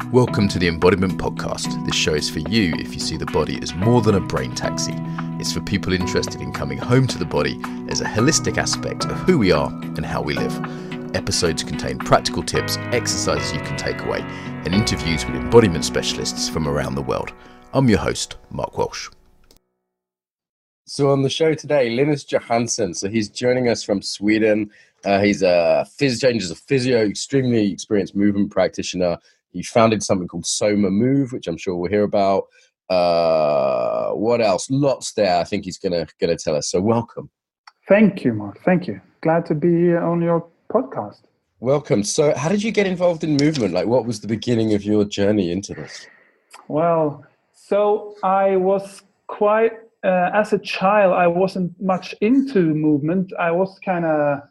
Welcome to the Embodiment Podcast. This show is for you if you see the body as more than a brain taxi. It's for people interested in coming home to the body as a holistic aspect of who we are and how we live. Episodes contain practical tips, exercises you can take away, and interviews with embodiment specialists from around the world. I'm your host, Mark Walsh. So on the show today, Linus Johansson. So he's joining us from Sweden. He's a physio, extremely experienced movement practitioner. He founded something called Soma Move, which I'm sure we'll hear about. What else? Lots there. I think he's gonna tell us. So welcome. Thank you, Mark. Thank you. Glad to be on your podcast. Welcome. So how did you get involved in movement? Like, what was the beginning of your journey into this? Well, so I was quite, as a child, I wasn't much into movement. I was kind of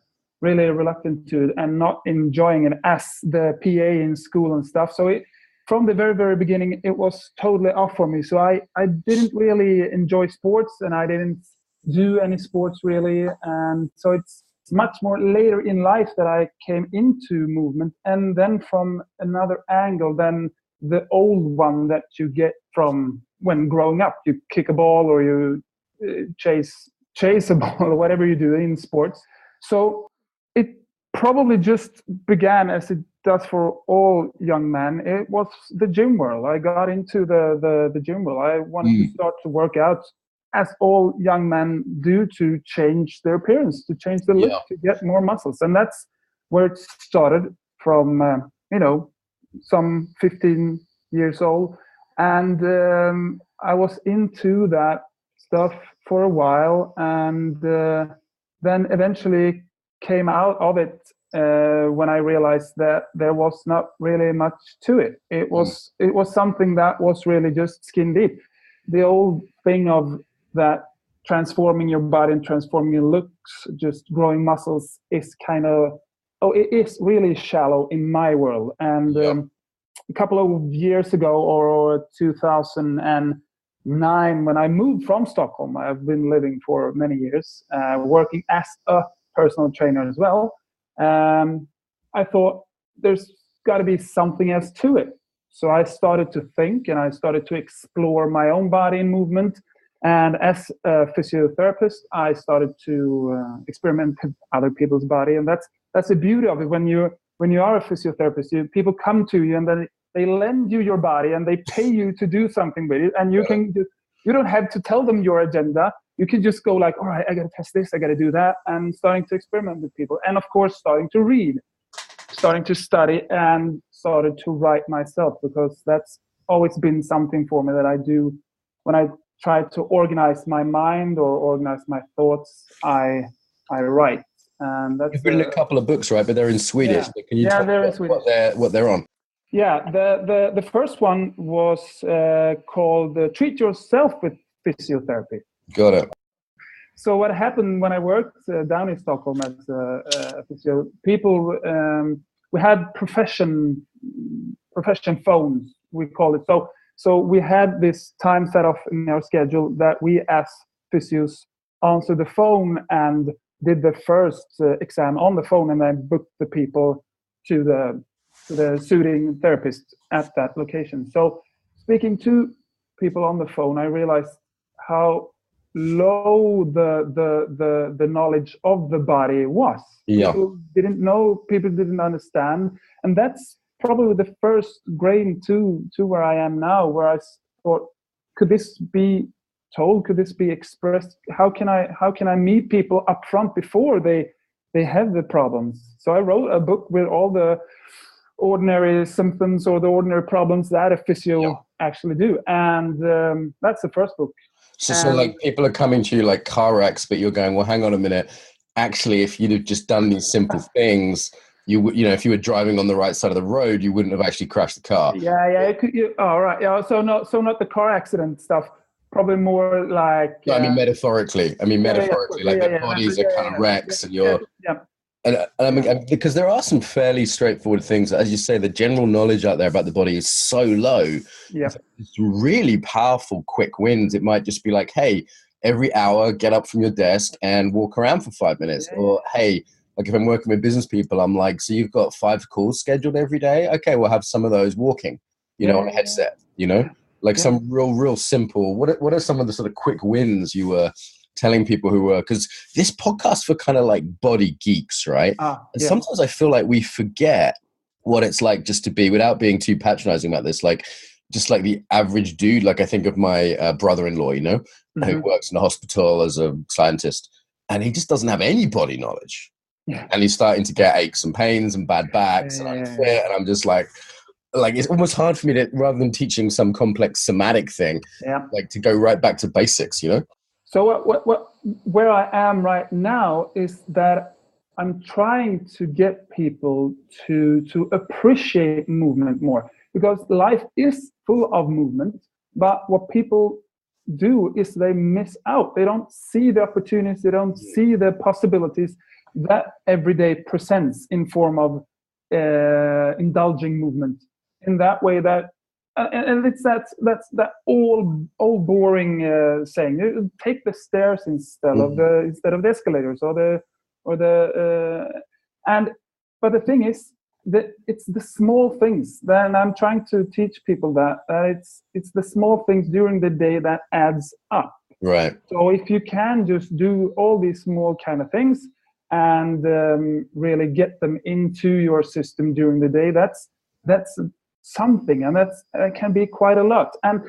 really reluctant to it and not enjoying it as the PA in school and stuff. So from the very, very beginning, it was totally off for me. So I didn't really enjoy sports, and I didn't do any sports really. And so it's much more later in life that I came into movement, and then from another angle than the old one that you get from when growing up. You kick a ball or you chase a ball or whatever you do in sports. So it probably just began as it does for all young men. It was the gym world. I got into the gym world. I wanted to start to work out, as all young men do, to change their appearance, to change the look, to get more muscles. And that's where it started from, some 15 years old. And I was into that stuff for a while, and then eventually came out of it when I realized that there was not really much to it. It was something that was really just skin deep. The old thing of that transforming your body and transforming your looks, just growing muscles, is it is really shallow in my world. And a couple of years ago, or 2009, when I moved from Stockholm, I've been living for many years, working as a personal trainer as well. I thought there's got to be something else to it. So I started to think, and I started to explore my own body and movement. And as a physiotherapist, I started to experiment with other people's body. And that's the beauty of it. When you are a physiotherapist, people come to you and then they lend you your body and they pay you to do something with it. And you don't have to tell them your agenda. You can just go like, all right, I got to test this, I got to do that, and starting to experiment with people. And of course, starting to read, starting to study, and started to write myself, because that's always been something for me that I do. When I try to organize my mind or organize my thoughts, I write. And that's, you've written a couple of books, right? But they're in Swedish. Yeah. Can you talk about what they're on? Yeah, the first one was called Treat Yourself with Physiotherapy. Got it. So what happened when I worked down in Stockholm as a physio, people, we had profession phones, we call it. So we had this time set off in our schedule that we as physios answered the phone and did the first exam on the phone, and then booked the people to the suiting therapist at that location. So speaking to people on the phone, I realized how low the knowledge of the body was. People didn't know, people didn't understand, and that's probably the first grain to where I am now, where I thought, could this be told? Could this be expressed? How can I meet people up front before they have the problems? So I wrote a book with all the ordinary symptoms or the ordinary problems that a physio actually do, and that's the first book. So like people are coming to you like car wrecks, but you're going, well, hang on a minute. Actually, if you'd have just done these simple things, if you were driving on the right side of the road, you wouldn't have actually crashed the car. Right. Yeah. So not the car accident stuff. Probably more like. I mean, metaphorically. Their bodies are kind of wrecks, and you're. And I mean, because there are some fairly straightforward things. As you say, the general knowledge out there about the body is so low. Yeah. It's really powerful, quick wins. It might just be like, hey, every hour, get up from your desk and walk around for 5 minutes. Yeah. Or, hey, like if I'm working with business people, I'm like, so you've got 5 calls scheduled every day? Okay, we'll have some of those walking. you know, on a headset, you know, like some real simple, what are some of the sort of quick wins you were telling people who were, because this podcast for kind of like body geeks, right? And sometimes I feel like we forget what it's like just to be, without being too patronizing about this, like just like the average dude. Like I think of my brother-in-law, you know, who works in a hospital as a scientist, and he just doesn't have any body knowledge. And he's starting to get aches and pains and bad backs and unfit. And I'm just like it's almost hard for me to, rather than teaching some complex somatic thing, like to go right back to basics, you know? So where I am right now is that I'm trying to get people to appreciate movement more, because life is full of movement, but what people do is they miss out. They don't see the opportunities, they don't see the possibilities that every day presents in form of indulging movement in that way. That and it's that old boring saying, take the stairs instead of the escalators but the thing is that it's the small things. Then I'm trying to teach people that it's the small things during the day that adds up. Right. So if you can just do all these small kind of things and really get them into your system during the day, that's something, and that can be quite a lot. And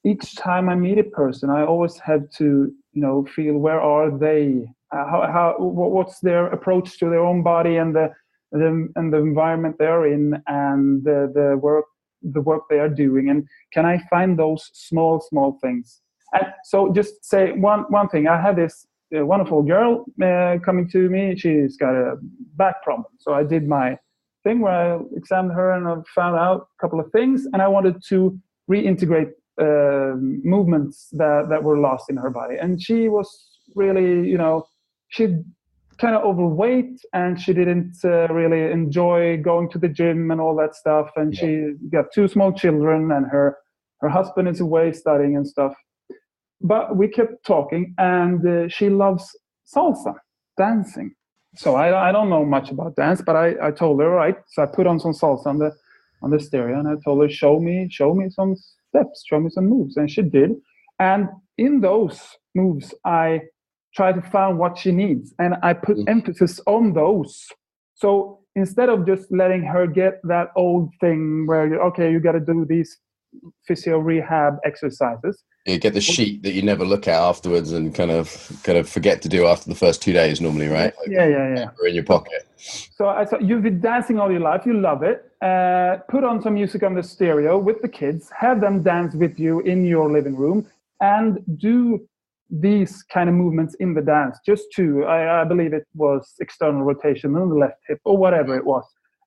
each time I meet a person, I always have to, feel where are they, what's their approach to their own body and the environment they're in, and the work they are doing, and can I find those small things. And so just say one thing. I had this wonderful girl coming to me. She's got a back problem, so I did my thing where I examined her and I found out a couple of things, and I wanted to reintegrate movements that were lost in her body. And she was really, she'd kind of overweight, and she didn't really enjoy going to the gym and all that stuff. And she got 2 small children, and her husband is away studying and stuff. But we kept talking, and she loves salsa, dancing. So I don't know much about dance, but I told her, all right. So I put on some salsa on the stereo, and I told her, show me some steps, show me some moves, and she did. And in those moves, I try to find what she needs, and I put emphasis on those. So instead of just letting her get that old thing where you got to do these physio rehab exercises. You get the sheet that you never look at afterwards and kind of forget to do after the first 2 days normally, right? Like in your pocket. So I thought, you've been dancing all your life, you love it. Put on some music on the stereo with the kids, have them dance with you in your living room, and do these kind of movements in the dance. Just 2, I believe it was external rotation on the left hip or whatever it was.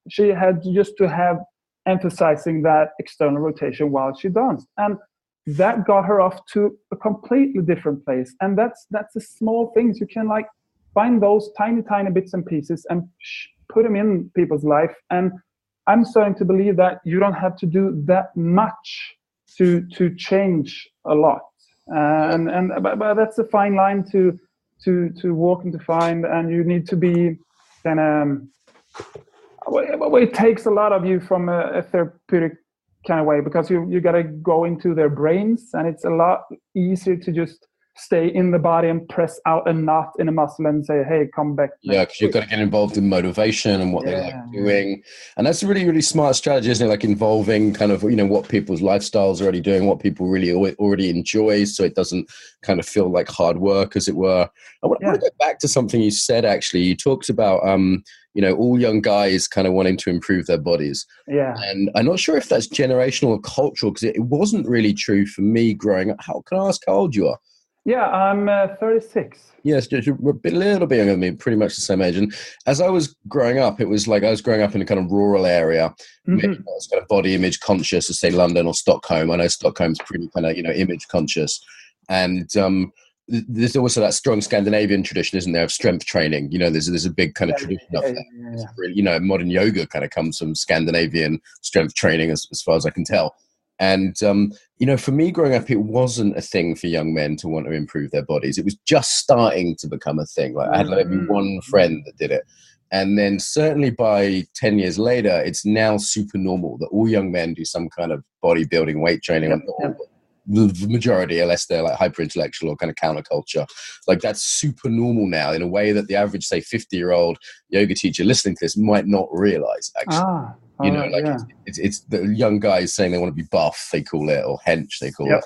She had just to have emphasizing that external rotation while she danced, and that got her off to a completely different place. And that's the small things. You can find those tiny bits and pieces and put them in people's life. And I'm starting to believe that you don't have to do that much to change a lot. But that's a fine line to walk and to find, and you need to be kind of. Well, it takes a lot of you from a therapeutic kind of way, because you got to go into their brains, and it's a lot easier to just stay in the body and press out a knot in a muscle and say, hey, come back. Yeah, because you've got to get involved in motivation and what they like doing. And that's a really, really smart strategy, isn't it? Like involving kind of, what people's lifestyles are already doing, what people really already enjoy, so it doesn't kind of feel like hard work, as it were. I want to go back to something you said, actually. You talked about, all young guys kind of wanting to improve their bodies. Yeah. And I'm not sure if that's generational or cultural, because it wasn't really true for me growing up. Can I ask how old you are? Yeah, I'm 36. Yes, you're a little bit younger than me, pretty much the same age. And as I was growing up, it was like I was growing up in a kind of rural area. Maybe I was kind of body image conscious, to say London or Stockholm. I know Stockholm's pretty kind of, image conscious. And there's also that strong Scandinavian tradition, isn't there, of strength training. There's a big kind of tradition of that. Yeah. Really, modern yoga kind of comes from Scandinavian strength training, as far as I can tell. And, for me growing up, it wasn't a thing for young men to want to improve their bodies. It was just starting to become a thing. Like I had maybe one friend that did it. And then certainly by 10 years later, it's now super normal that all young men do some kind of bodybuilding, weight training. The majority, unless they're like hyper intellectual or kind of counterculture, like that's super normal now in a way that the average, say, 50-year-old yoga teacher listening to this might not realize, actually. It's the young guys saying they want to be buff, they call it, or hench, they call it.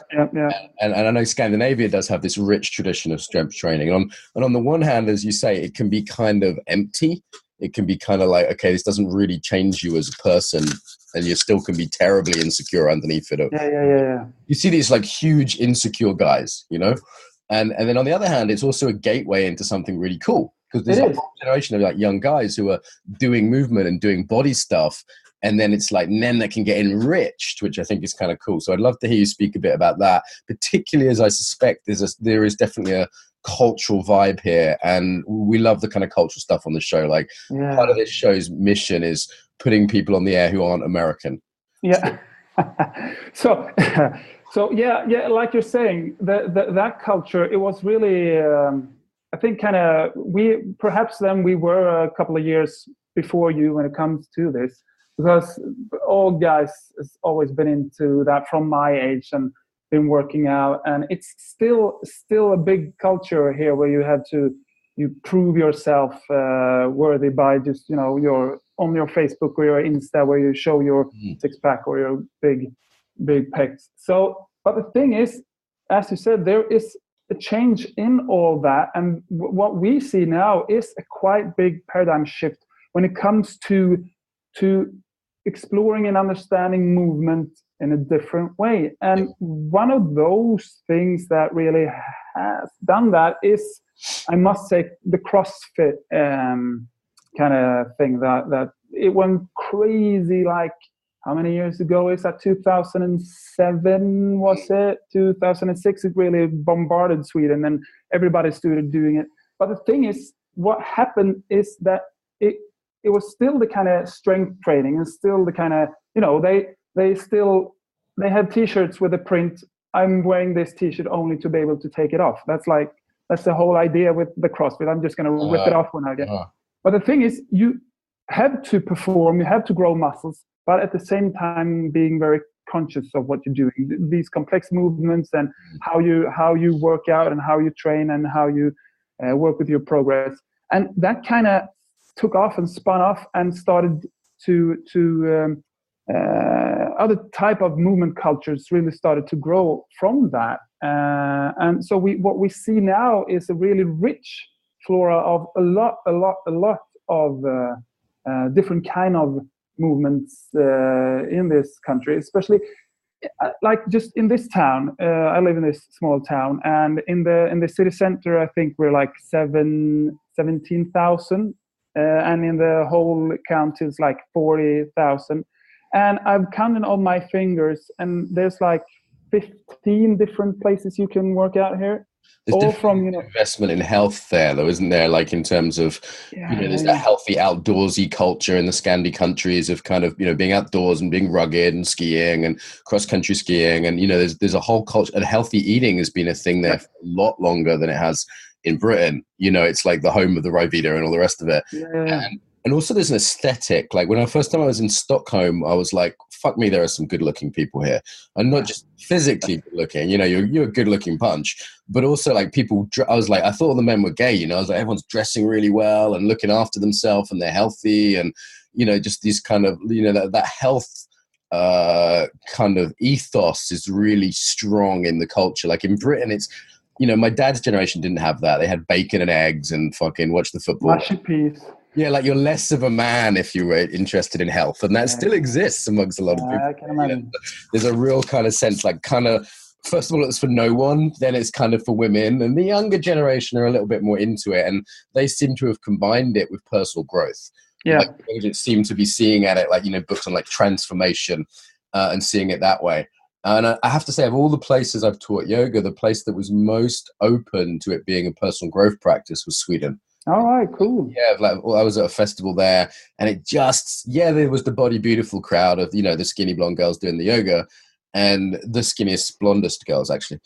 And I know Scandinavia does have this rich tradition of strength training. And on the one hand, as you say, it can be kind of empty. It can be kind of like, okay, this doesn't really change you as a person, and you still can be terribly insecure underneath it. You see these like huge insecure guys, you know? And then on the other hand, it's also a gateway into something really cool, because there's a whole generation of like young guys who are doing movement and doing body stuff. And then it's like men that can get enriched, which I think is kind of cool. So I'd love to hear you speak a bit about that, particularly as I suspect there is definitely a cultural vibe here, and we love the kind of cultural stuff on the show. Like part of this show's mission is putting people on the air who aren't American. So like you're saying, that culture, it was really I think kind of we were a couple of years before you when it comes to this, because all guys has always been into that from my age and been working out, and it's still a big culture here where you prove yourself worthy by just, you know, your on your Facebook or your Insta where you show your six-pack or your big pecs. So, but the thing is, as you said, there is a change in all that, and what we see now is a quite big paradigm shift when it comes to exploring and understanding movement in a different way. And one of those things that really has done that is, I must say, the CrossFit kind of thing that it went crazy. Like, how many years ago is that? 2007 was it? 2006, it really bombarded Sweden and everybody started doing it. But the thing is, what happened is that it was still the kind of strength training, and still the kind of, you know, they had t-shirts with a print, I'm wearing this t-shirt only to be able to take it off. That's the whole idea with the CrossFit. I'm just going to rip it off when I get. But the thing is, you have to perform, you have to grow muscles, but at the same time being very conscious of what you're doing. These complex movements and how you work out and how you train and how you work with your progress. And that kind of took off and spun off and started to other type of movement cultures really started to grow from that. And so what we see now is a really rich flora of a lot of different kind of movements in this country, especially like just in this town. I live in this small town, and in the city center, I think we're like 17,000, and in the whole county it's like 40,000. And I've counted on my fingers, and there's like 15 different places you can work out here. There's all from, you know, investment in health there, though, isn't there? Like in terms of, there's that healthy outdoorsy culture in the Scandi countries of kind of, you know, being outdoors and being rugged and skiing and cross-country skiing. And, you know, there's a whole culture, and healthy eating has been a thing there for a lot longer than it has in Britain. You know, it's like the home of the Rivita and all the rest of it. And also there's an aesthetic. Like when first time I was in Stockholm, I was like, fuck me, there are some good looking people here. And not just physically good looking, you know, you're a good looking bunch, but also like people, I thought all the men were gay, you know, I was like, everyone's dressing really well and looking after themselves and they're healthy. And, you know, just these kind of, you know, that health kind of ethos is really strong in the culture. Like in Britain, it's, you know, my dad's generation didn't have that. They had bacon and eggs and fucking watch the football. Mushy peas. Yeah, like you're less of a man if you were interested in health, and that still exists amongst a lot of people. I can imagine. You know, there's a real kind of sense, like kind of, first of all, it's for no one, then it's kind of for women, and the younger generation are a little bit more into it, and they seem to have combined it with personal growth. Yeah, like, they seem to be seeing at it like, you know, books on like transformation and seeing it that way. And I have to say, of all the places I've taught yoga, the place that was most open to it being a personal growth practice was Sweden. All right, cool. Yeah, like I was at a festival there, and it just, there was the body beautiful crowd of, you know, the skinny blonde girls doing the yoga, and the skinniest, blondest girls, actually.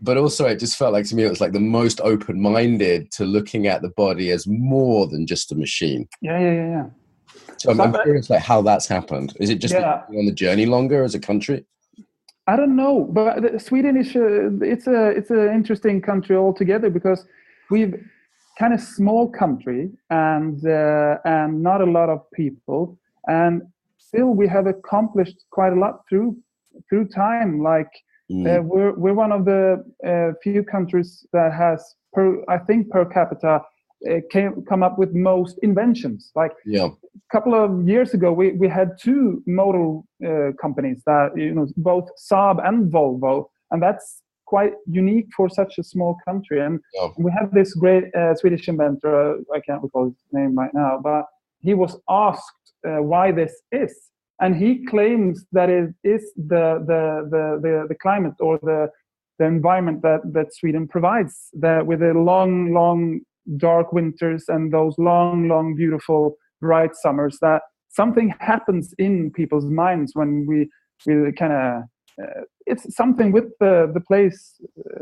But also, it just felt like, to me, it was like the most open-minded to looking at the body as more than just a machine. Yeah. So I'm curious, like, how that's happened. Is it just on the journey longer as a country? I don't know, but Sweden is it's an interesting country altogether, because we've kind of small country and not a lot of people, and still we have accomplished quite a lot through time. Like we're one of the few countries that has per capita come up with most inventions. Like a couple of years ago, we had two motor companies that, both Saab and Volvo, and that's quite unique for such a small country. And we have this great Swedish inventor, I can't recall his name right now, but he was asked why this is, and he claims that it is the climate or the environment that Sweden provides, that with the long dark winters and those long beautiful bright summers, that something happens in people's minds when we kind of it's something with the place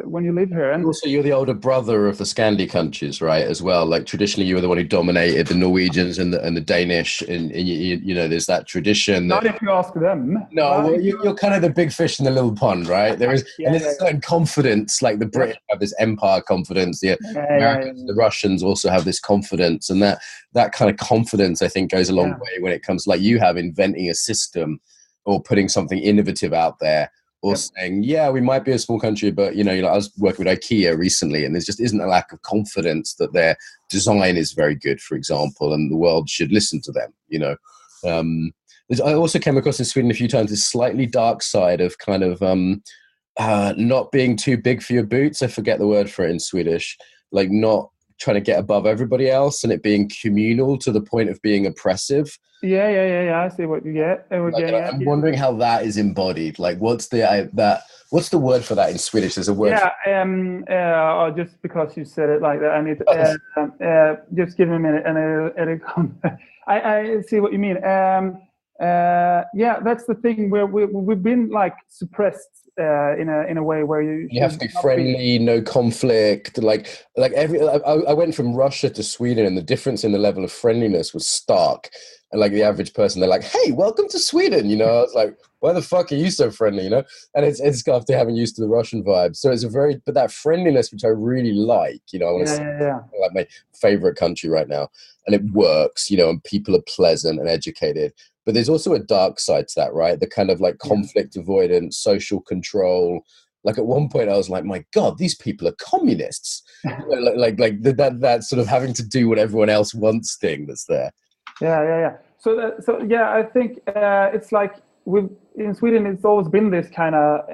when you live here. And also, you're the older brother of the Scandi countries, right, as well. Like, traditionally, you were the one who dominated the Norwegians and the Danish, and there's that tradition. Not if you ask them. No, well, you're kind of the big fish in the little pond, right? There is, and there's a certain confidence. Like, the British have this empire confidence. The Americans, the Russians also have this confidence, and that kind of confidence, I think, goes a long way when it comes to, like, you have inventing a system or putting something innovative out there, or saying, we might be a small country, but, I was working with IKEA recently, and there just isn't a lack of confidence that their design is very good, for example, and the world should listen to them, I also came across in Sweden a few times this slightly dark side of kind of not being too big for your boots. I forget the word for it in Swedish, like not trying to get above everybody else, and it being communal to the point of being oppressive. Yeah. I see what you get. I'm wondering how that is embodied. Like, what's the word for that in Swedish? There's a word. Just because you said it like that, I need just give me a minute, and I see what you mean. That's the thing where we've been like suppressed in a way where you have to be friendly, no conflict. Like I went from Russia to Sweden, and the difference in the level of friendliness was stark. And like the average person, they're like, "Hey, welcome to Sweden." I was like, "Why the fuck are you so friendly?" And it's after having used to the Russian vibe. So it's but that friendliness, which I really like. I want to say, like, my favorite country right now, and it works. And people are pleasant and educated. But there's also a dark side to that, right? The kind of like conflict avoidance, social control. Like, at one point I was like, my God, these people are communists. like that sort of having to do what everyone else wants thing that's there. Yeah. So I think it's like in Sweden, it's always been this kind of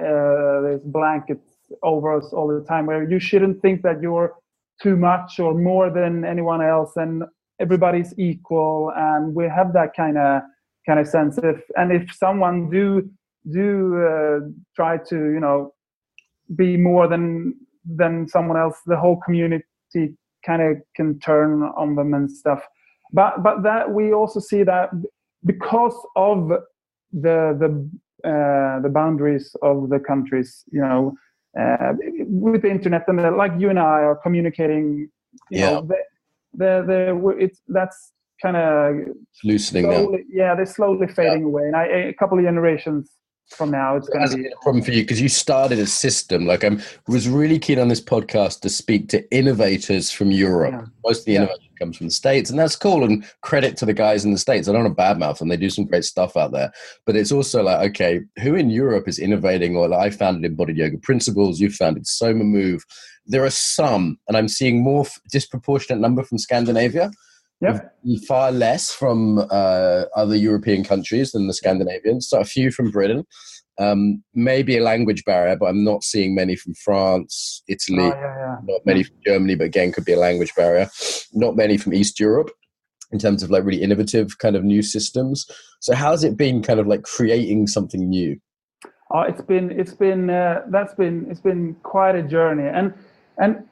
this blanket over us all the time, where you shouldn't think that you're too much or more than anyone else, and everybody's equal, and we have that kind of sense. If someone do try to be more than someone else, the whole community kind of can turn on them and stuff. But that we also see that because of the boundaries of the countries, with the internet, and like you and I are communicating, that's kind of loosening slowly, now. Yeah, they're slowly fading away, and a couple of generations from now, it's going to be a problem for you, because you started a system. Like, I was really keen on this podcast to speak to innovators from Europe. Most of the innovation comes from the States, and that's cool, and credit to the guys in the States. I don't want to badmouth them. They do some great stuff out there. But it's also like, okay, who in Europe is innovating? Or like, I founded Embodied Yoga Principles. You founded Soma Move. There are some, and I'm seeing more disproportionate number from Scandinavia. Far less from other European countries than the Scandinavians. So a few from Britain. Maybe a language barrier, but I'm not seeing many from France, Italy. Not many from Germany, but again, could be a language barrier. Not many from East Europe in terms of like really innovative kind of new systems. So how's it been kind of like creating something new? It's been quite a journey, and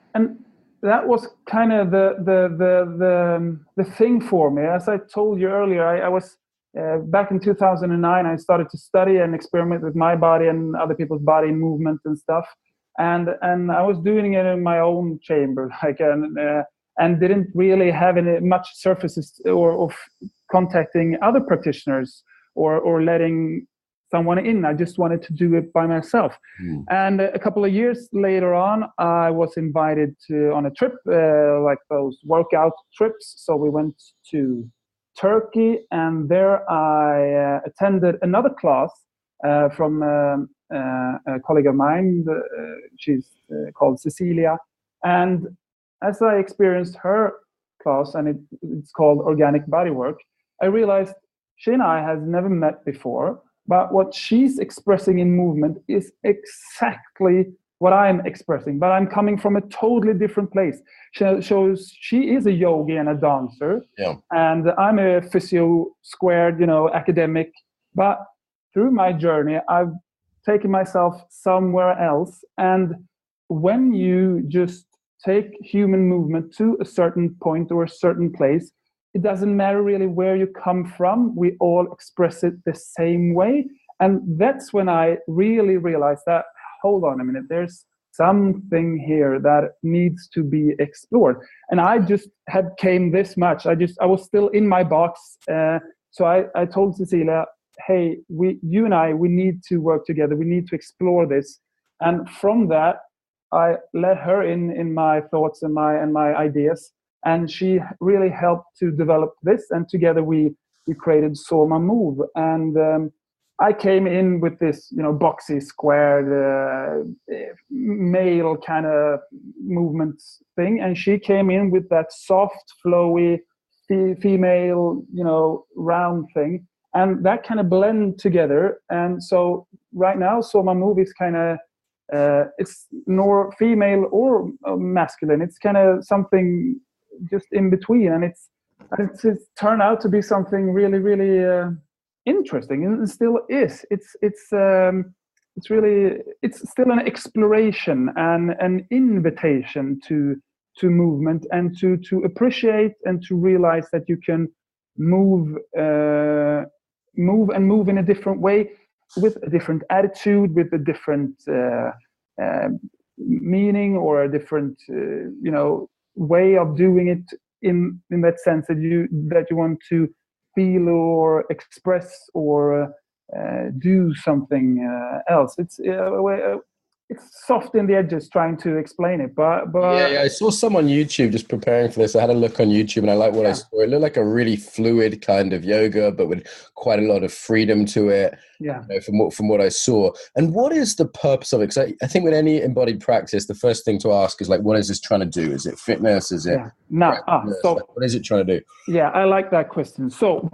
that was kind of the thing for me. As I told you earlier, I was back in 2009, I started to study and experiment with my body and other people's body movement and stuff. And I was doing it in my own chamber, like, and didn't really have any much surfaces or of contacting other practitioners or letting someone in. I just wanted to do it by myself. And a couple of years later on, I was invited on a trip, like those workout trips. So we went to Turkey, and there I attended another class from a colleague of mine. She's called Cecilia. And as I experienced her class, and it's called Organic Bodywork, I realized she and I has never met before, but what she's expressing in movement is exactly what I'm expressing, but I'm coming from a totally different place. She is a yogi and a dancer, and I'm a physio squared, academic. But through my journey, I've taken myself somewhere else. And when you just take human movement to a certain point or a certain place, it doesn't matter really where you come from. We all express it the same way. And that's when I really realized that, hold on a minute, there's something here that needs to be explored. And I just came this much. I was still in my box. So I told Cecilia, hey, you and I, we need to work together. We need to explore this. And from that, I let her in my thoughts and my ideas. And she really helped to develop this. And together we created Soma Move. And I came in with this, boxy, squared, male kind of movement thing. And she came in with that soft, flowy, female, round thing. And that kind of blend together. And so right now, Soma Move is kind of, it's nor female or masculine. It's kind of something just in between. And it's turned out to be something really, really interesting, and it still is. It's still an exploration and an invitation to movement, and to appreciate and to realize that you can move in a different way, with a different attitude, with a different meaning, or a different way of doing it, in that sense that you want to feel or express or do something else. It's soft in the edges trying to explain it, but yeah, I saw some on YouTube just preparing for this. I had a look on YouTube, and I like what I saw. It looked like a really fluid kind of yoga, but with quite a lot of freedom to it. Yeah. From what I saw. And what is the purpose of it? Because I think with any embodied practice, the first thing to ask is, like, what is this trying to do? Is it fitness? Is it? So what is it trying to do? Yeah, I like that question. So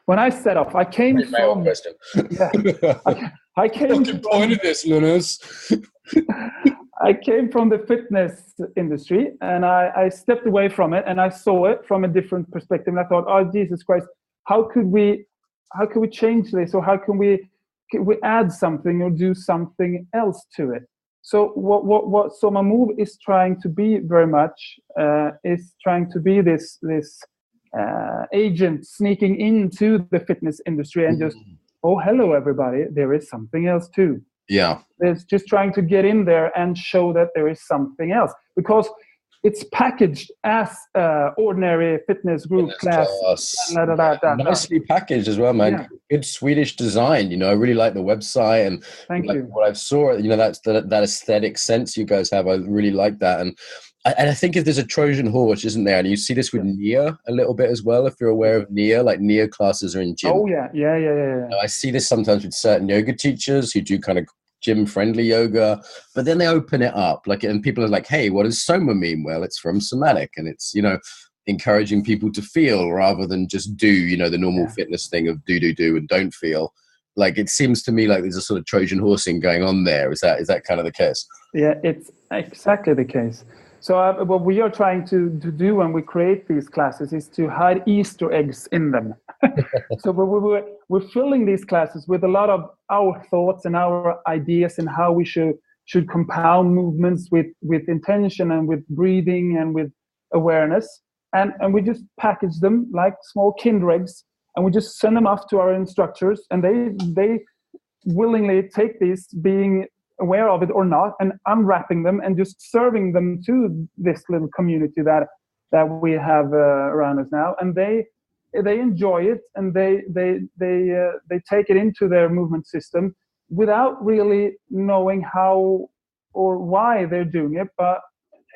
when I set off, I came from. Question. Yeah, I came. What's the point of this, Linuss? I came from the fitness industry, and I stepped away from it, and I saw it from a different perspective. And I thought, oh, Jesus Christ, how could we change this, or how can we add something or do something else to it? So what Soma Move is trying to be very much is trying to be this agent sneaking into the fitness industry and just, oh, hello everybody, there is something else too. Yeah. It's just trying to get in there and show that there is something else, because it's packaged as ordinary fitness group class. Nicely packaged as well, man. Yeah. Good Swedish design. I really like the website, and Thank you. What I saw. That's that aesthetic sense you guys have. I really like that, and I think if there's a Trojan horse, isn't there? And you see this with Nia a little bit as well. If you're aware of Nia, like Nia classes are in gym. Oh yeah. I see this sometimes with certain yoga teachers who do kind of gym-friendly yoga, but then they open it up, and people are like, hey, what does Soma mean? Well, it's from somatic, and it's, encouraging people to feel rather than just do, the normal fitness thing of do and don't feel. Like, it seems to me like there's a sort of Trojan horsing going on there. Is that kind of the case? Yeah, it's exactly the case. So what we are trying to do when we create these classes is to hide Easter eggs in them. So we're filling these classes with a lot of our thoughts and our ideas, and how we should compound movements with intention and with breathing and with awareness. And we just package them like small Kinder eggs, and we just send them off to our instructors, and they willingly take these, being aware of it or not, and unwrapping them and just serving them to this little community that we have around us now, and they enjoy it, and they take it into their movement system without really knowing how or why they're doing it.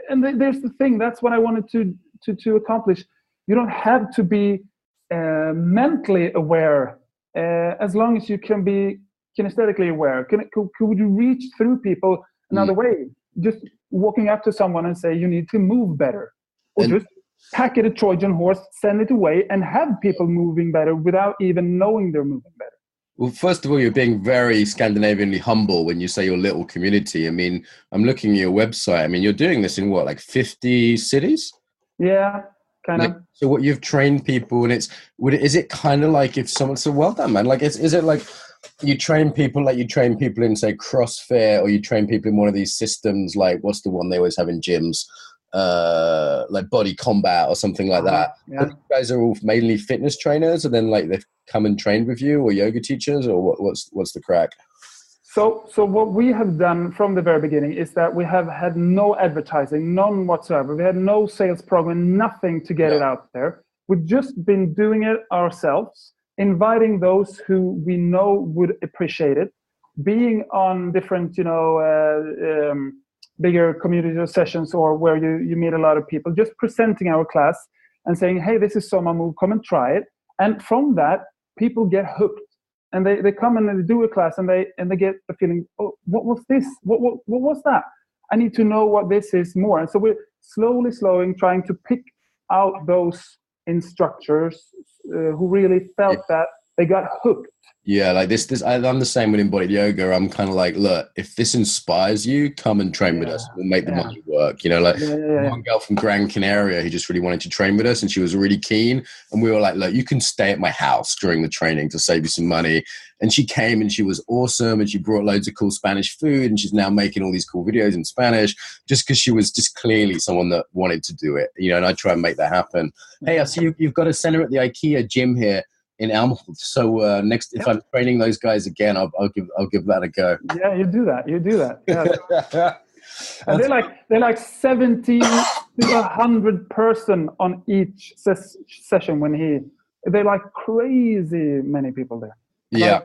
There's the thing, that's what I wanted to accomplish. You don't have to be mentally aware, as long as you can be kinesthetically aware. Could you reach through people another way? Just walking up to someone and say, you need to move better. Or just pack it a Trojan horse, send it away, and have people moving better without even knowing they're moving better. Well, first of all, you're being very Scandinavianly humble when you say your little community. I mean, I'm looking at your website. I mean, you're doing this in what, like 50 cities? Yeah, kind of. So what, you've trained people, and is it kind of like, if someone said, well done, man, like, is it like you train people like you train people in, say, CrossFit, or you train people in one of these systems, like, what's the one they always have in gyms? Like Body Combat or something like that. Yeah. You guys are all mainly fitness trainers, and then like they've come and trained with you, or yoga teachers, or what's the crack? So what we have done from the very beginning is that we have had no advertising, none whatsoever. We had no sales program, nothing to get it out there. We've just been doing it ourselves, inviting those who we know would appreciate it, being on different, bigger community sessions, or where you meet a lot of people, just presenting our class and saying, hey, this is Soma Move, come and try it. And from that, people get hooked, and they come and they do a class, and they get the feeling, oh, what was this? What was that? I need to know what this is more. And so we're slowly trying to pick out those instructors who really felt that they got hooked. Yeah, like this. I'm the same with embodied yoga. I'm kind of like, look, if this inspires you, come and train with us. We'll make the money work. One girl from Gran Canaria who just really wanted to train with us, and she was really keen. And we were like, look, you can stay at my house during the training to save you some money. And she came, and she was awesome, and she brought loads of cool Spanish food, and she's now making all these cool videos in Spanish, just because she was just clearly someone that wanted to do it. And I try and make that happen. Hey, I see you've got a center at the IKEA gym here in Elmhult. So next, if I'm training those guys again, I'll give that a go. Yeah, you do that. Yeah. And they're like 70 to 100 person on each session they're like crazy many people there. Yeah.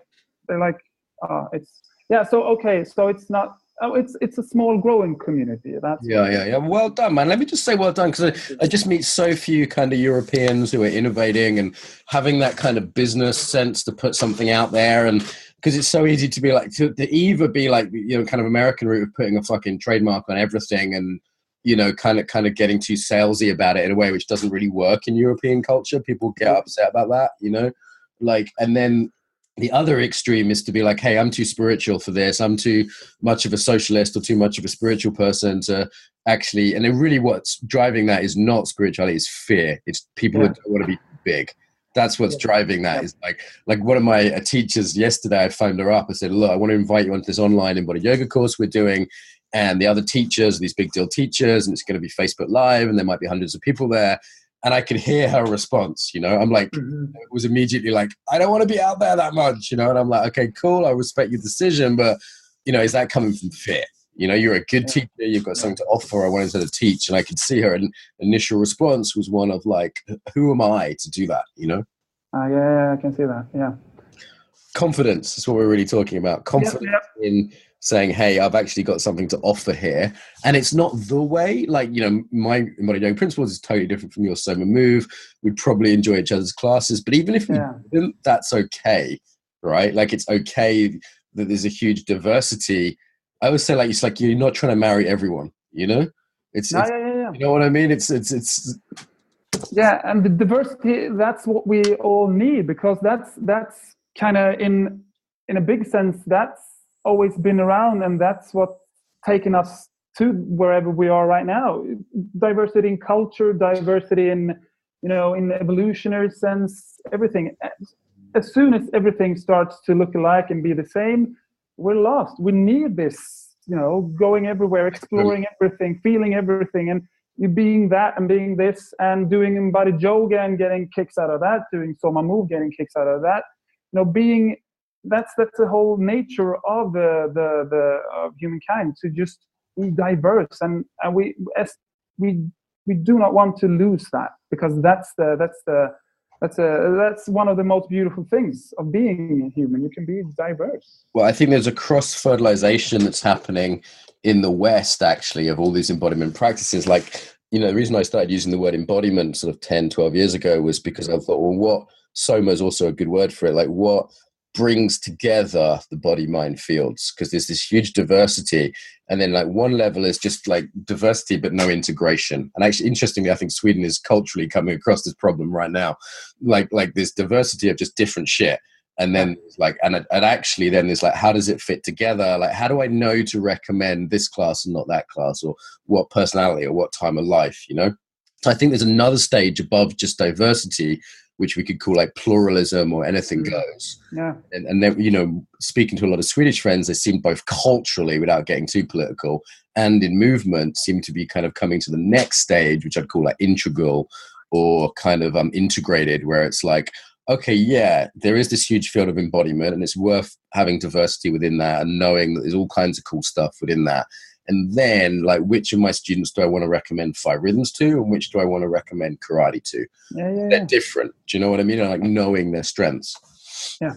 They're like, so it's not. It's a small growing community. Yeah. Well done, man. Let me just say well done, because I just meet so few kind of Europeans who are innovating and having that kind of business sense to put something out there. And because it's so easy to be like, to either be like, kind of American route of putting a fucking trademark on everything, and kind of getting too salesy about it in a way which doesn't really work in European culture. People get upset about that, and then the other extreme is to be like, hey, I'm too spiritual for this. I'm too much of a socialist or too much of a spiritual person to actually, and then really what's driving that is not spirituality, it's fear. It's people who don't want to be big. That's what's driving that. Is like one of my teachers yesterday, I phoned her up. I said, look, I want to invite you onto this online embodied yoga course we're doing. And the other teachers, these big deal teachers, and it's going to be Facebook Live, and there might be hundreds of people there. And I could hear her response, I'm like, it was immediately like, I don't want to be out there that much, and I'm like, okay, cool. I respect your decision, but, is that coming from fear? You're a good teacher. You've got something to offer. I wanted her to teach. And I could see her initial response was one of like, who am I to do that? Yeah, I can see that. Yeah. Confidence is what we're really talking about. Confidence in saying, hey, I've actually got something to offer here. And it's not the way, like, my embodied yoga principles is totally different from your Soma Move. We'd probably enjoy each other's classes, but even if we didn't, that's okay, right? Like, it's okay that there's a huge diversity. I always say, like, it's like you're not trying to marry everyone, It's you know what I mean? It's yeah, and the diversity, that's what we all need, because that's kind of in a big sense, that's always been around, and that's what taken us to wherever we are right now. Diversity in culture, diversity in in the evolutionary sense, everything. As soon as everything starts to look alike and be the same, we're lost. We need this, going everywhere, exploring everything, feeling everything, and you being that and being this, and doing embodied yoga and getting kicks out of that, doing Soma Move, getting kicks out of that. Being that's the whole nature of the of humankind, to just be diverse, and we do not want to lose that, because that's one of the most beautiful things of being human. You can be diverse. Well, I think there's a cross-fertilization that's happening in the West, actually, of all these embodiment practices. Like, the reason I started using the word embodiment sort of 10, 12 years ago was because I thought, well, what Soma is also a good word for it. Like, what brings together the body-mind fields? Because there's this huge diversity. And then like one level is just like diversity, but no integration. And actually, interestingly, I think Sweden is culturally coming across this problem right now. Like this diversity of just different shit. And then like, and actually then there's like, how does it fit together? Like, how do I know to recommend this class and not that class, or what personality or what time of life, So I think there's another stage above just diversity, which we could call like pluralism or anything goes. Yeah. And then, speaking to a lot of Swedish friends, they seem both culturally, without getting too political, and in movement seem to be kind of coming to the next stage, which I'd call like integral, or kind of integrated, where it's like, okay, yeah, there is this huge field of embodiment, and it's worth having diversity within that and knowing that there's all kinds of cool stuff within that. And then, like, which of my students do I want to recommend 5 rhythms to, and which do I want to recommend karate to? They're different. Do you know what I mean? And, like, knowing their strengths. Yeah.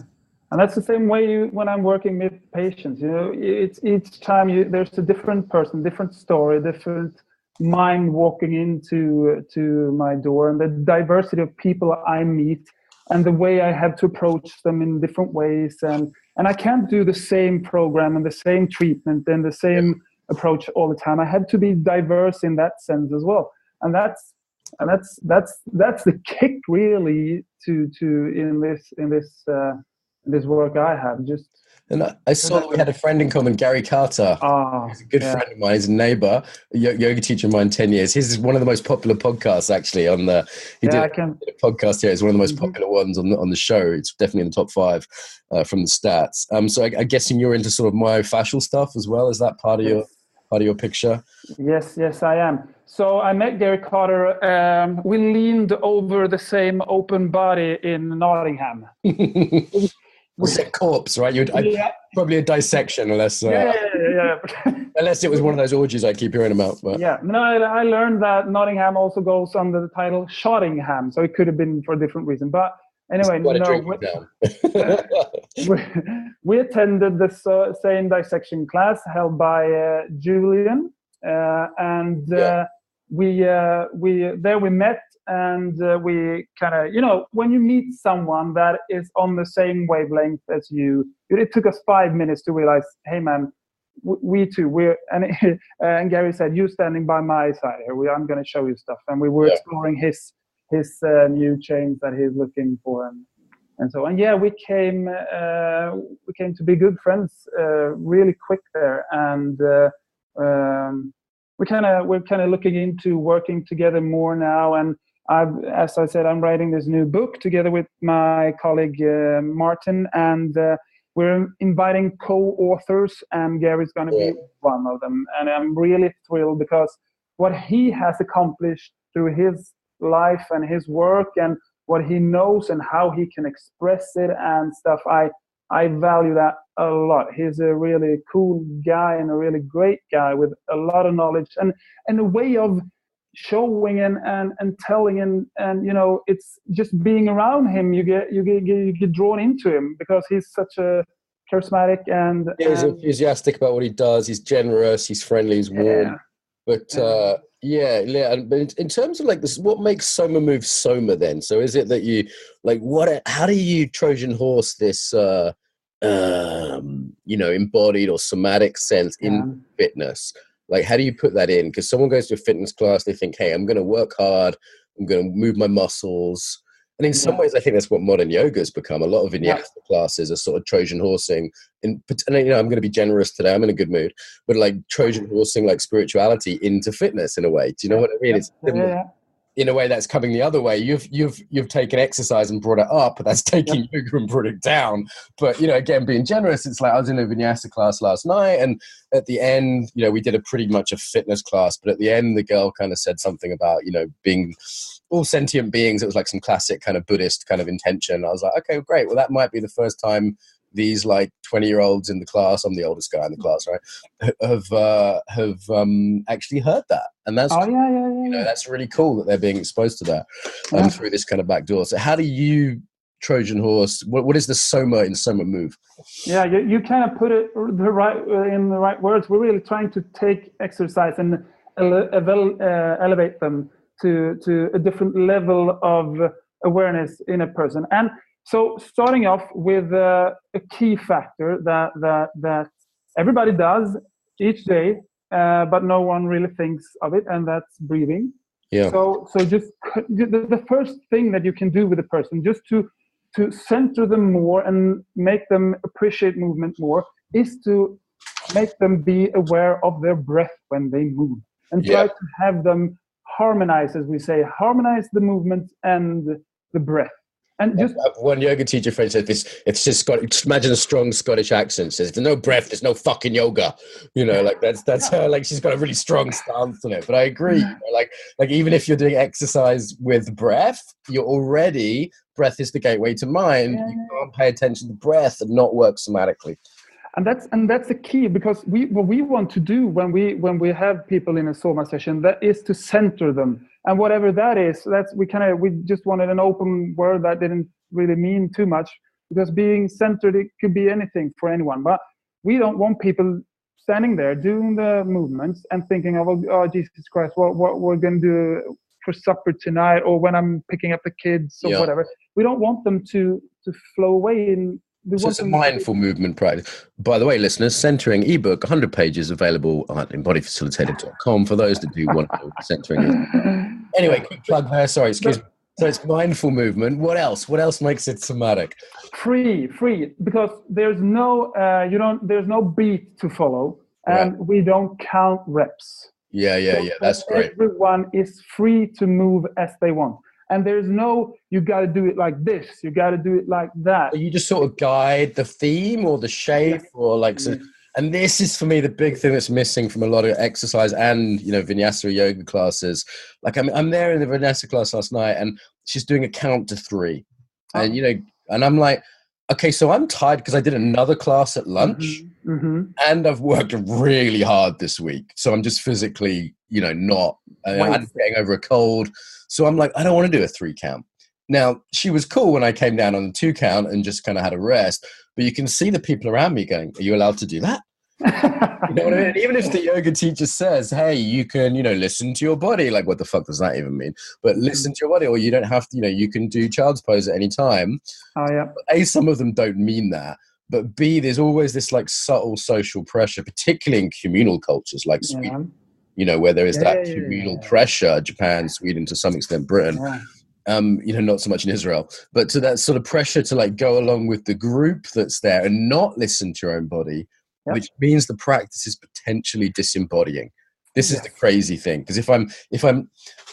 And that's the same way when I'm working with patients. It's each time there's a different person, different story, different mind walking into my door, and the diversity of people I meet, and the way I have to approach them in different ways. And I can't do the same program and the same treatment and the same approach all the time. I have to be diverse in that sense as well. And that's the kick really to in this work I have. And I saw that we had a friend in common, Gary Carter. He's a good friend of mine. He's a neighbor, a yoga teacher of mine, 10 years. His is one of the most popular podcasts, actually. He did a podcast here. It's one of the most popular ones on the show. It's definitely in the top 5 from the stats. So I'm guessing you're into sort of myofascial stuff as well. Is that part of your picture? Yes, I am. So I met Gary Carter. We leaned over the same open body in Nottingham. Was it corpse, right? Probably a dissection, unless unless it was one of those orgies I keep hearing about. But. Yeah, no, I learned that Nottingham also goes under the title Shottingham, so it could have been for a different reason. But anyway, we attended the same dissection class held by Julian, and we met. And we kind of, when you meet someone that is on the same wavelength as you, it took us 5 minutes to realize, hey man, we too, and Gary said, you standing by my side here, I'm going to show you stuff. And we were exploring his new chains that he's looking for, and so on. Yeah, we came to be good friends really quick there, and we're kind of looking into working together more now. And as I said, I'm writing this new book together with my colleague Martin, and we're inviting co-authors, and Gary's going to be one of them. And I'm really thrilled because what he has accomplished through his life and his work, and what he knows and how he can express it and stuff, I value that a lot. He's a really cool guy and a really great guy with a lot of knowledge and a way of showing and telling, and it's just being around him, you get drawn into him because he's such a charismatic and he's enthusiastic about what he does. He's generous, he's friendly, he's warm. But but in terms of like this, what makes Soma Move Soma then? So is it that you like how do you Trojan horse this embodied or somatic sense in fitness? Like, how do you put that in? Because someone goes to a fitness class, they think, hey, I'm going to work hard, I'm going to move my muscles. And in some ways, I think that's what modern yoga has become. A lot of vinyasa classes are sort of Trojan-Horsing. And, I'm going to be generous today. I'm in a good mood. But like Trojan-Horsing, like spirituality into fitness in a way. Do you know what I mean? in a way that's coming the other way. You've taken exercise and brought it up, but that's taking yoga and brought it down. But, again, being generous, it's like I was in a vinyasa class last night, and at the end, we did pretty much a fitness class, but at the end, the girl kind of said something about, being all sentient beings. It was like some classic kind of Buddhist kind of intention. I was like, okay, great. Well, that might be the first time these like 20-year-olds in the class, I'm the oldest guy in the class, right, have actually heard that. And that's that's really cool that they're being exposed to that through this kind of back door. So how do you Trojan horse, what is the Soma in Soma Move? Yeah, you kind of put it in the right words. We're really trying to take exercise and elevate them to a different level of awareness in a person. And so starting off with a key factor that everybody does each day, but no one really thinks of it, and that's breathing. Yeah. So just the first thing that you can do with a person, just to center them more and make them appreciate movement more, is to make them be aware of their breath when they move, and try to have them harmonize, as we say, harmonize the movement and the breath. And just one yoga teacher friend said this. It's just just imagine a strong Scottish accent. Says there's no breath, there's no fucking yoga. Like that's her. Like she's got a really strong stance on it. But I agree. Like even if you're doing exercise with breath, breath is the gateway to mind. You can't pay attention to breath and not work somatically. And that's the key, because what we want to do when we have people in a Soma session, that is to center them. And whatever that is, we just wanted an open word that didn't really mean too much, because being centered, it could be anything for anyone. But we don't want people standing there doing the movements and thinking of, oh Jesus Christ, what we're going to do for supper tonight, or when I'm picking up the kids or whatever. We don't want them to flow away in. So it's a mindful movement practice. By the way, listeners, centering ebook, 100 pages available at embodyfacilitator.com for those that do want to know what centering is. Anyway, quick plug there. Sorry, excuse me. So it's mindful movement. What else? What else makes it somatic? Free, because there's no there's no beat to follow, and we don't count reps. Yeah. That's great. Everyone is free to move as they want. And there's no, you got to do it like this, you got to do it like that. You just sort of guide the theme or the shape or like, so, and this is for me the big thing that's missing from a lot of exercise and, vinyasa yoga classes. Like I'm there in the vinyasa class last night, and she's doing a count to 3. And, and I'm like, okay, so I'm tired because I did another class at lunch and I've worked really hard this week. So I'm just physically, I'm getting over a cold. So I'm like, I don't want to do a 3 count. Now, she was cool when I came down on the 2 count and just kind of had a rest. But you can see the people around me going, are you allowed to do that? You know what I mean? Even if the yoga teacher says, hey, you can, listen to your body. Like, what the fuck does that even mean? But listen to your body, or you don't have to, you can do child's pose at any time. Oh, yeah. A, some of them don't mean that. But B, there's always this like subtle social pressure, particularly in communal cultures like Sweden. Where there is that communal pressure, Japan, Sweden, to some extent, Britain, not so much in Israel, but to that sort of pressure to like go along with the group that's there and not listen to your own body, which means the practice is potentially disembodying. This is the crazy thing. Because if I'm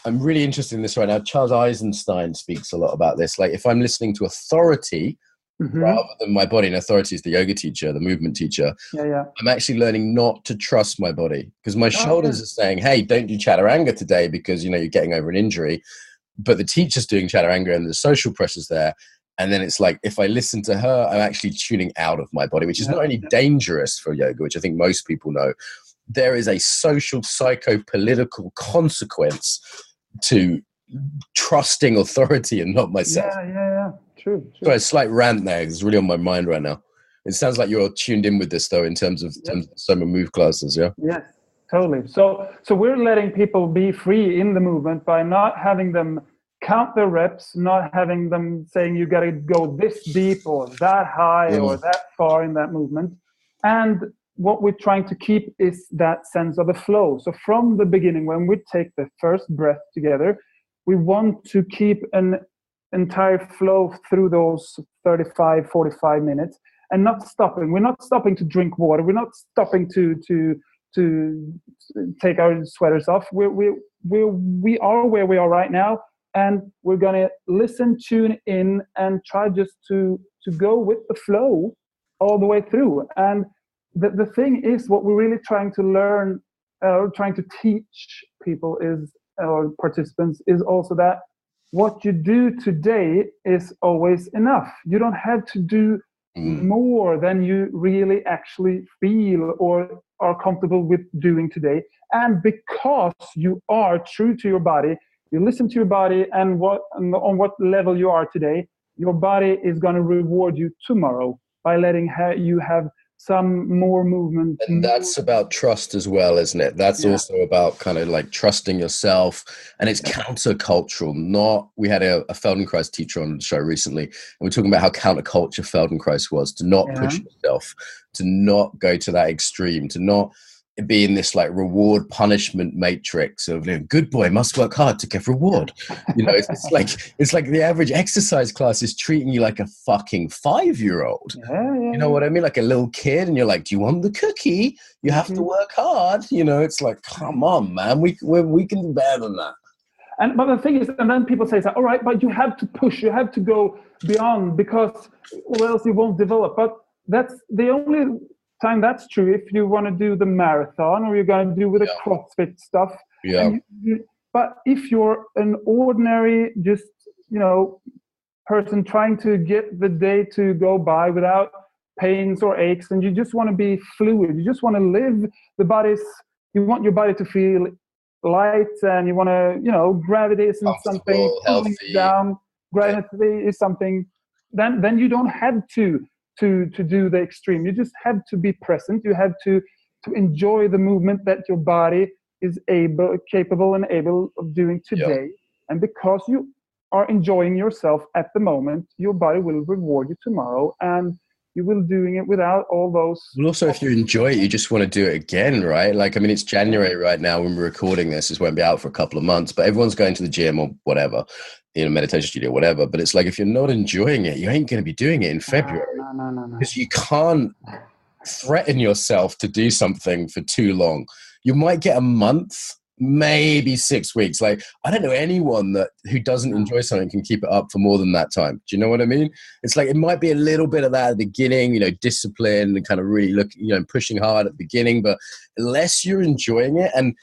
really interested in this right now. Charles Eisenstein speaks a lot about this. Like if I'm listening to authority, rather than my body, and authority is the yoga teacher, the movement teacher. I'm actually learning not to trust my body, because my shoulders are saying, hey, don't do chaturanga today because you're getting over an injury. But the teacher's doing chaturanga and the social pressure's there. And then it's like, if I listen to her, I'm actually tuning out of my body, which is not only dangerous for yoga, which I think most people know. There is a social, psycho-political consequence to trusting authority and not myself. True. Sorry, a slight rant there. It's really on my mind right now. It sounds like you're tuned in with this, though, in terms of Soma Move classes, yeah? Yes, totally. So we're letting people be free in the movement by not having them count their reps, not having them saying you got to go this deep or that high or that far in that movement. And what we're trying to keep is that sense of a flow. So from the beginning, when we take the first breath together, we want to keep an entire flow through those 45 minutes and not stopping. We're not stopping to drink water. We're not stopping to to take our sweaters off. We are where we are right now, and we're gonna listen, tune in, and try just to go with the flow all the way through. And the thing is, what we're really trying to learn, trying to teach people is, or participants, is also that what you do today is always enough. You don't have to do more than you really actually feel or are comfortable with doing today. And because you are true to your body, you listen to your body and on what level you are today, your body is going to reward you tomorrow by letting you have some more movement. And that's about trust as well, isn't it? That's also about kind of like trusting yourself, and it's countercultural. We had a Feldenkrais teacher on the show recently, and we're talking about how counterculture Feldenkrais was, to not push yourself, to not go to that extreme, to not be in this like reward punishment matrix of, good boy must work hard to get reward. It's like the average exercise class is treating you like a fucking 5-year-old. You know what I mean? Like a little kid, and you're like, do you want the cookie? You have to work hard. It's like, come on, man, we can do better than that. But the thing is, and then people say, all right, but you have to push, you have to go beyond, because or else you won't develop. But that's the only time that's true if you want to do the marathon, or you're going to do with the CrossFit stuff. But if you're an ordinary person trying to get the day to go by without pains or aches, and you just want to be fluid, you just want to live, you want your body to feel light, and you want to gravity isn't something pulling down, gravity is something, then you don't have to do the extreme. You just have to be present. You have to enjoy the movement that your body is capable and able of doing today. And because you are enjoying yourself at the moment, your body will reward you tomorrow, and you will doing it without all those. Well, also, if you enjoy it, you just want to do it again, right? Like, I mean, it's January right now when we're recording this. This won't be out for a couple of months, but everyone's going to the gym or whatever, meditation studio, whatever. But it's like, if you're not enjoying it, you ain't going to be doing it in February. No. Because you can't threaten yourself to do something for too long. You might get a month, maybe 6 weeks. Like, I don't know anyone who doesn't enjoy something can keep it up for more than that time. Do you know what I mean? It's like, it might be a little bit of that at the beginning, discipline and kind of really pushing hard at the beginning. But unless you're enjoying it, and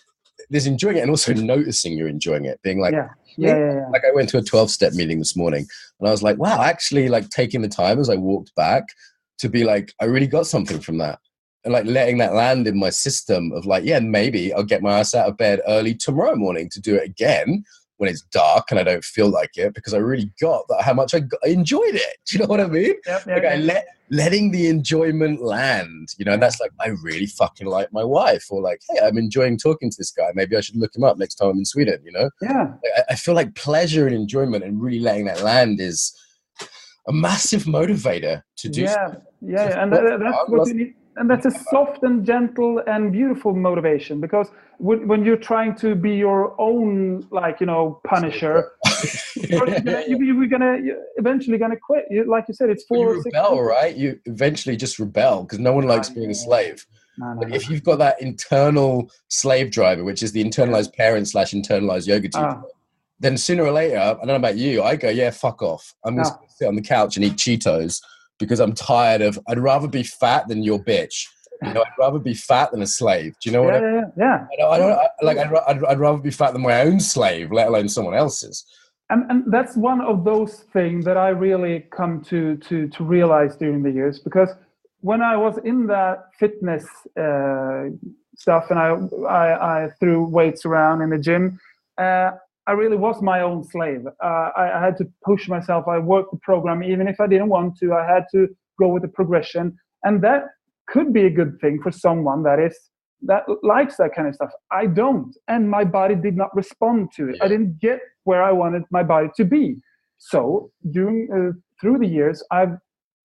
there's enjoying it and also noticing you're enjoying it, being like, like I went to a 12-step meeting this morning, and I was like, wow, actually, like taking the time as I walked back to be like, I really got something from that. And like letting that land in my system of like, maybe I'll get my ass out of bed early tomorrow morning to do it again when it's dark and I don't feel like it, because I really got that, how much I enjoyed it. Do you know what I mean? Letting the enjoyment land, and that's like, I really fucking like my wife, or like, hey, I'm enjoying talking to this guy. Maybe I should look him up next time I'm in Sweden, I feel like pleasure and enjoyment and really letting that land is a massive motivator to do and that's what you need. And that's a soft and gentle and beautiful motivation, because when you're trying to be your own, punisher, you're eventually gonna quit. Like you said, it's 4 or 6 rebel, right? You eventually just rebel, because no one likes being a slave. But if you've got that internal slave driver, which is the internalized parent / internalized yoga teacher, then sooner or later, I don't know about you, I go, fuck off. I'm just gonna sit on the couch and eat Cheetos, because I'm tired of, I'd rather be fat than your bitch. I'd rather be fat than a slave. Do you know what I mean? I'd rather be fat than my own slave, let alone someone else's. And that's one of those things that I really come to realize during the years, because when I was in that fitness stuff, and I threw weights around in the gym, I really was my own slave. I had to push myself. I worked the program, even if I didn't want to. I had to go with the progression. And that could be a good thing for someone that likes that kind of stuff. I don't. And my body did not respond to it. I didn't get where I wanted my body to be. So through the years, I've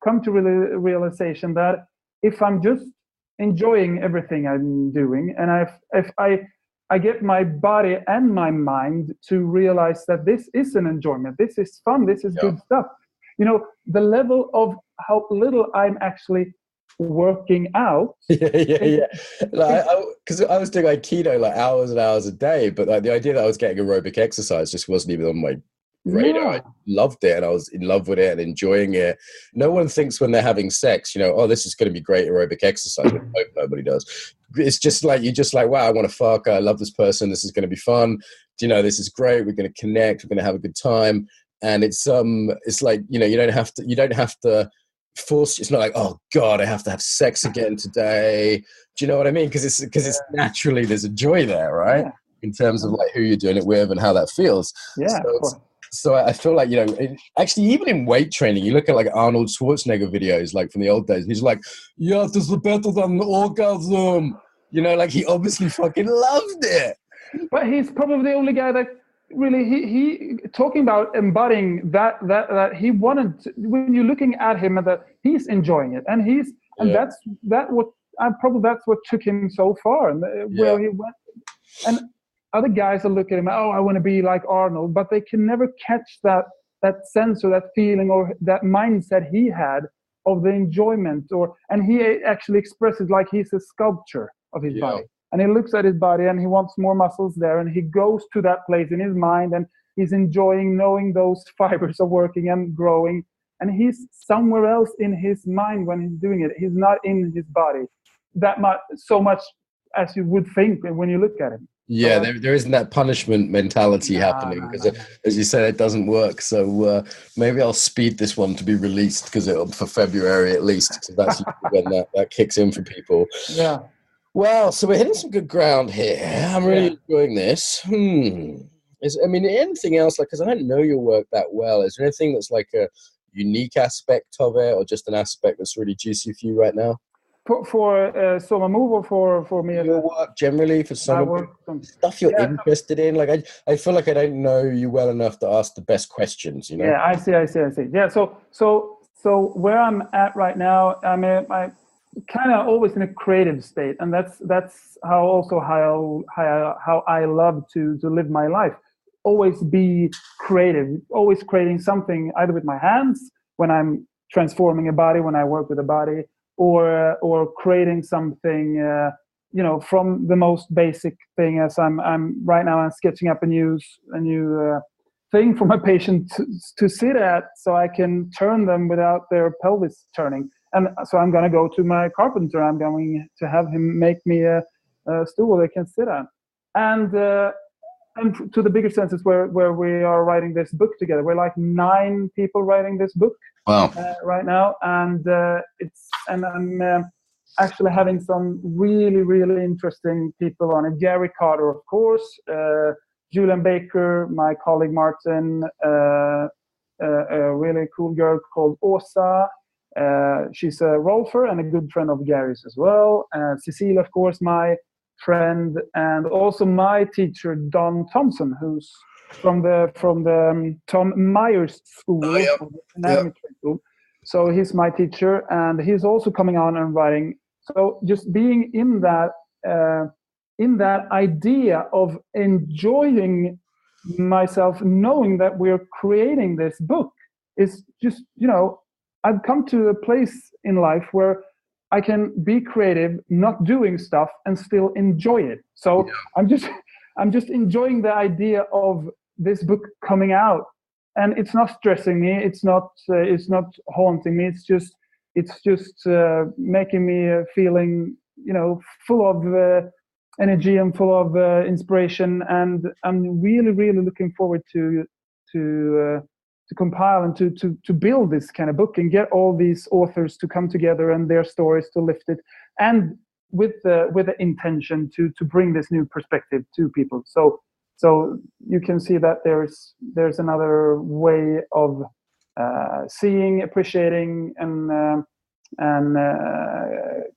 come to realization that if I'm just enjoying everything I'm doing, and if I get my body and my mind to realize that this is an enjoyment, this is fun, this is good stuff. The level of how little I'm actually working out. Yeah. Like, because I was doing Aikido like hours and hours a day, but like the idea that I was getting aerobic exercise just wasn't even on my radar. I loved it, and I was in love with it and enjoying it. No one thinks when they're having sex, oh, this is going to be great aerobic exercise. I hope nobody does. It's just like, you're just like, wow, I want to fuck. I love this person. This is going to be fun. This is great. We're going to connect. We're going to have a good time. And it's like, you don't have to force. It's not like, oh God, I have to have sex again today. Do you know what I mean? Because it's naturally, there's a joy there, right? Yeah. In terms of like who you're doing it with and how that feels. Yeah. So I feel like, actually, even in weight training, you look at like Arnold Schwarzenegger videos, like from the old days, he's like, yeah, this is better than an orgasm. Like he obviously fucking loved it. But he's probably the only guy that really, he talking about embodying that he wanted to, when you're looking at him, and that he's enjoying it. And that's what took him so far, and where he went. And other guys will look at him, oh, I want to be like Arnold, but they can never catch that sense or that feeling or that mindset he had of the enjoyment. And he actually expresses like he's a sculpture of his body. And he looks at his body and he wants more muscles there, and he goes to that place in his mind, and he's enjoying knowing those fibers are working and growing. And he's somewhere else in his mind when he's doing it. He's not in his body so much as you would think when you look at him. Yeah, there isn't that punishment mentality happening, because as you said, it doesn't work. So maybe I'll speed this one to be released for February at least. So that's when that kicks in for people. Yeah. Well, so we're hitting some good ground here. I'm really enjoying this. Anything else, like, because I don't know your work that well, is there anything that's like a unique aspect of it, or just an aspect that's really juicy for you right now? For Soma Move, or for me? Your work generally, for some stuff you're interested in. Like, I feel like I don't know you well enough to ask the best questions, Yeah, I see. Yeah, so where I'm at right now, I kind of always in a creative state, and that's how I love to live my life. Always be creative, always creating something either with my hands when I'm transforming a body, when I work with a body, or creating something from the most basic thing. As I'm right now, I'm sketching up a new thing for my patient to sit at, so I can turn them without their pelvis turning. And so I'm going to go to my carpenter. I'm going to have him make me a stool they can sit on. And to the bigger sense is where we are writing this book together. We're like 9 people writing this book. Wow. Right now. And I'm actually having some really, really interesting people on it. Gary Carter, of course, Julian Baker, my colleague Martin, a really cool girl called Åsa. She's a rolfer and a good friend of Gary's as well. Cecilia, of course, my friend, and also my teacher Don Thompson, who's from the Tom Myers School, anatomy school. So he's my teacher, and he's also coming on and writing. So just being in that idea of enjoying myself, knowing that we're creating this book, is just, I've come to a place in life where I can be creative, not doing stuff, and still enjoy it. So I'm just enjoying the idea of this book coming out, and it's not stressing me. It's not haunting me. It's just making me feeling, full of energy and full of inspiration. And I'm really, really looking forward to compile and to build this kind of book and get all these authors to come together and their stories to lift it, and with the intention to bring this new perspective to people. So you can see that there's another way of seeing, appreciating, and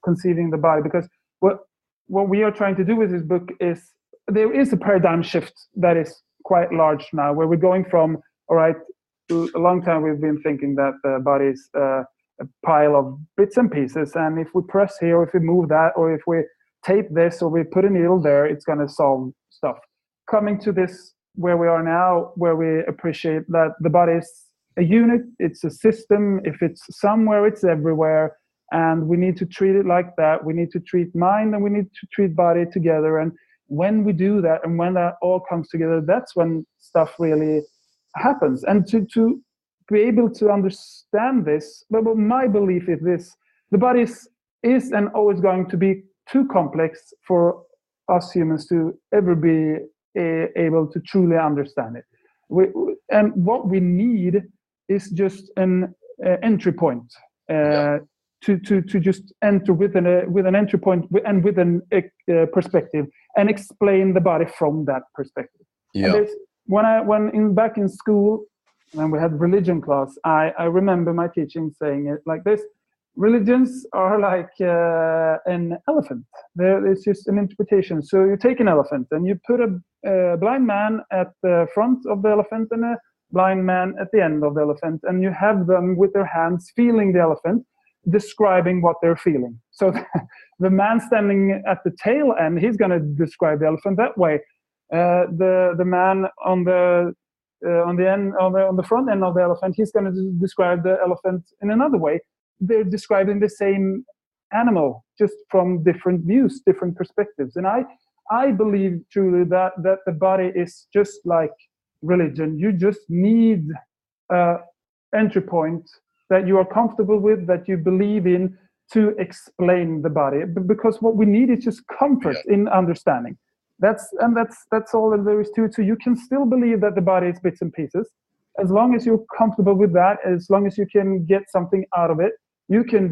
conceiving the body. Because what we are trying to do with this book is, there is a paradigm shift that is quite large now, where we're going from, all right, a long time we've been thinking that the body is a pile of bits and pieces, and if we press here, or if we move that, or if we tape this, or we put a needle there, it's going to solve stuff. Coming to this where we are now, where we appreciate that the body is a unit, it's a system. If it's somewhere, it's everywhere, and we need to treat it like that. We need to treat mind and we need to treat body together. And when we do that, and when that all comes together, that's when stuff really happens. And to be able to understand this, but my belief is this: the body is and always going to be too complex for us humans to ever be able to truly understand it. And what we need is just an entry point to just enter with an entry point and with a perspective, and explain the body from that perspective. Yeah. Back in school, when we had religion class, I remember my teaching saying it like this: religions are like an elephant. It's just an interpretation. So you take an elephant and you put a blind man at the front of the elephant and a blind man at the end of the elephant, and you have them with their hands feeling the elephant, describing what they're feeling. So the man standing at the tail end, he's going to describe the elephant that way. The man on the front end of the elephant, he's going to describe the elephant in another way. They're describing the same animal, just from different views, different perspectives. And I believe truly that the body is just like religion. You just need an entry point that you are comfortable with, that you believe in, to explain the body. Because what we need is just comfort in understanding. That's all that there is to it. So you can still believe that the body is bits and pieces, as long as you're comfortable with that. As long as you can get something out of it, you can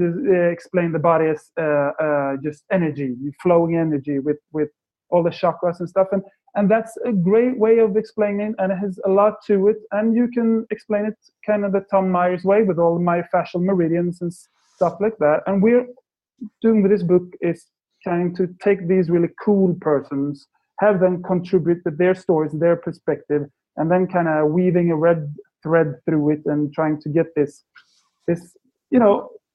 explain the body as just energy, flowing energy with all the chakras and stuff. And that's a great way of explaining, and it has a lot to it. And you can explain it kind of the Tom Myers way, with all my fascial meridians and stuff like that. And we're doing with this book is trying to take these really cool persons, have them contribute with their stories, their perspective, and then kind of weaving a red thread through it and trying to get this, it's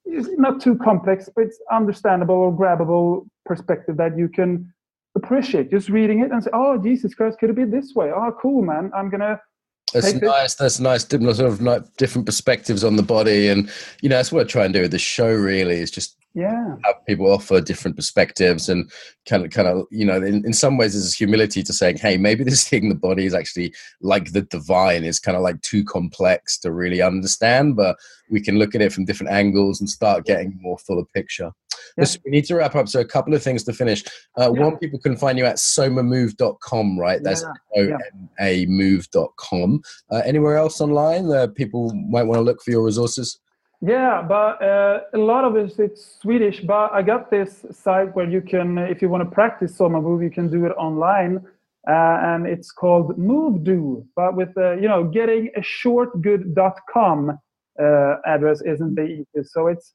not too complex, but it's understandable or grabbable perspective that you can appreciate just reading it and say, oh, Jesus Christ, could it be this way? Oh, cool, man. I'm going to That's nice. That's nice. Sort of different perspectives on the body. And, that's what I try and do with the show, really, is just have people offer different perspectives, and kind of, in some ways there's humility to saying, hey, maybe this thing, the body, is actually like the divine, is kind of like too complex to really understand, but we can look at it from different angles and start getting more fuller picture. Listen, we need to wrap up. So a couple of things to finish. One, people can find you at somamove.com, right? That's somamove.com. Anywhere else online that people might want to look for your resources? Yeah, but a lot of it's Swedish, but I got this site where you can, if you want to practice Soma Move, you can do it online, and it's called MoveDo, but with, getting a shortgood.com address isn't the easiest. So it's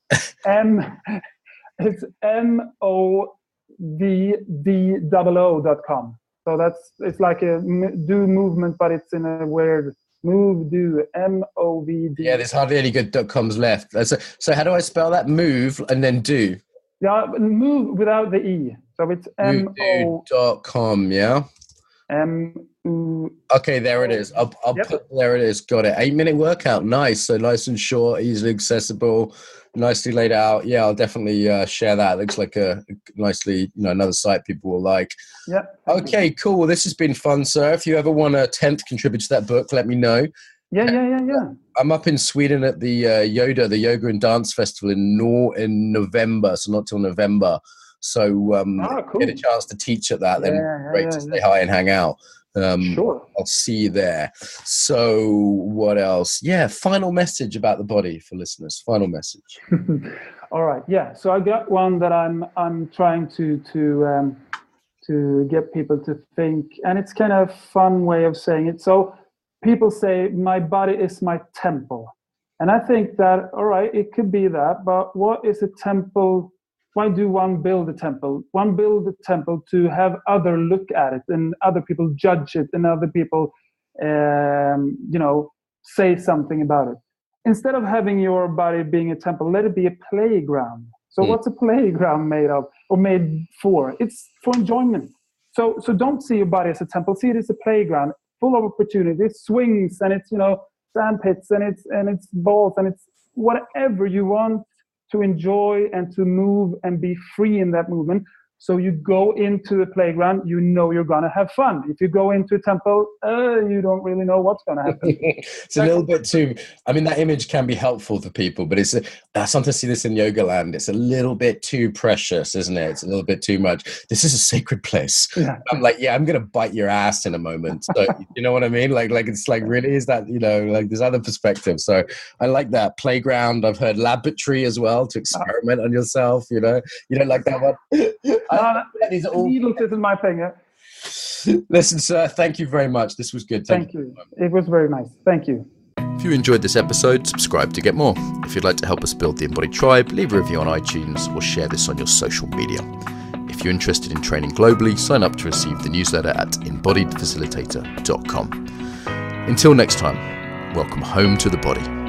it's MoveDo.com. So it's like a do movement, but it's in a weird MoveDo, MoveD. Yeah, there's hardly any good .coms left. So how do I spell that? Move and then do. Yeah, move without the E. So it's MoveDo.com, yeah? Okay, there it is. I'll put, there it is. Got it. 8-minute workout. Nice. So nice and short, easily accessible, nicely laid out. Yeah, I'll definitely share that. It looks like a nicely, another site people will like. Yeah. Okay, cool. Well, this has been fun, sir. If you ever want a 10th contribute to that book, let me know. Yeah. I'm up in Sweden at the the Yoga and Dance Festival in November, so not till November. So cool. Get a chance to teach at that. Then great to say hi and hang out. Sure. I'll see you there. So what else? Yeah, final message about the body for listeners. Final message. All right. Yeah. So I got one that I'm trying to get people to think, and it's kind of a fun way of saying it. So people say my body is my temple, and I think that, all right, it could be that, but what is a temple? Why do one build a temple? One build a temple to have other look at it, and other people judge it, and other people, say something about it. Instead of having your body being a temple, let it be a playground. So what's a playground made of, or made for? It's for enjoyment. So don't see your body as a temple. See it as a playground full of opportunities, swings, and it's sand pits, and it's balls, and it's whatever you want to enjoy and to move and be free in that movement. So you go into a playground, you know you're going to have fun. If you go into a temple, you don't really know what's going to happen. It's a little bit too, I mean, that image can be helpful for people, but I sometimes see this in yoga land. It's a little bit too precious, isn't it? It's a little bit too much. This is a sacred place. Yeah. I'm like, yeah, I'm going to bite your ass in a moment. So, you know what I mean? Like it's like, really, is that, you know, like there's other perspectives. So I like that. Playground. I've heard laboratory as well, to experiment on yourself, you know. You don't like that one? These are all needles isn't my thing. Listen, sir, thank you very much. This was good. Thank you. It was very nice. Thank you. If you enjoyed this episode, subscribe to get more. If you'd like to help us build the Embodied Tribe, leave a review on iTunes or share this on your social media. If you're interested in training globally, sign up to receive the newsletter at embodiedfacilitator.com. Until next time, welcome home to the body.